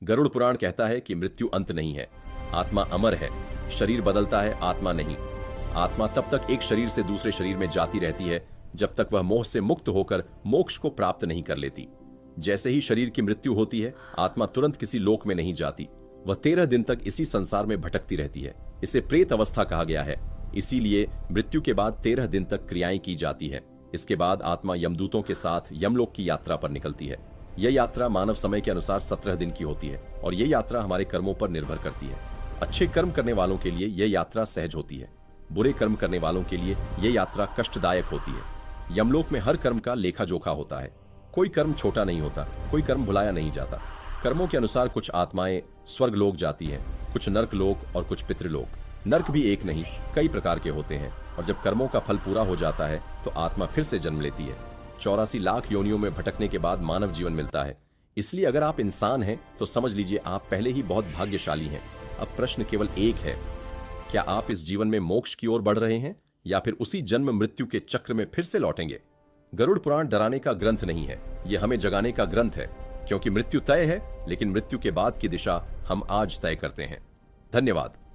गरुड़ पुराण कहता है कि मृत्यु अंत नहीं है, आत्मा अमर है। शरीर बदलता है, आत्मा नहीं। आत्मा तब तक एक शरीर से दूसरे शरीर में जाती रहती है जब तक वह मोह से मुक्त होकर मोक्ष को प्राप्त नहीं कर लेती। जैसे ही शरीर की मृत्यु होती है, आत्मा तुरंत किसी लोक में नहीं जाती, वह 13 दिन तक इसी संसार में भटकती रहती है। इसे प्रेत अवस्था कहा गया है। इसीलिए मृत्यु के बाद 13 दिन तक क्रियाएं की जाती है। इसके बाद आत्मा यमदूतों के साथ यमलोक की यात्रा पर निकलती है। यह यात्रा मानव समय के अनुसार 17 दिन की होती है और यह यात्रा हमारे कर्मों पर निर्भर करती है। अच्छे कर्म करने वालों के लिए यह यात्रा सहज होती है, बुरे कर्म करने वालों के लिए यह यात्रा कष्टदायक होती है। यमलोक में हर कर्म का लेखा जोखा होता है। कोई कर्म छोटा नहीं होता, कोई कर्म भुलाया नहीं जाता। कर्मों के अनुसार कुछ आत्माएं स्वर्ग लोक जाती हैं, कुछ नर्क लोक और कुछ पितृलोक। नर्क भी एक नहीं, कई प्रकार के होते हैं और जब कर्मों का फल पूरा हो जाता है तो आत्मा फिर से जन्म लेती है। 84 लाख योनियों में भटकने के बाद मानव जीवन मिलता है। इसलिए अगर आप इंसान हैं तो समझ लीजिए आप पहले ही बहुत भाग्यशाली हैं। अब प्रश्न केवल एक है, क्या आप इस जीवन में मोक्ष की ओर बढ़ रहे हैं या फिर उसी जन्म मृत्यु के चक्र में फिर से लौटेंगे? गरुड़ पुराण डराने का ग्रंथ नहीं है, यह हमें जगाने का ग्रंथ है, क्योंकि मृत्यु तय है, लेकिन मृत्यु के बाद की दिशा हम आज तय करते हैं। धन्यवाद।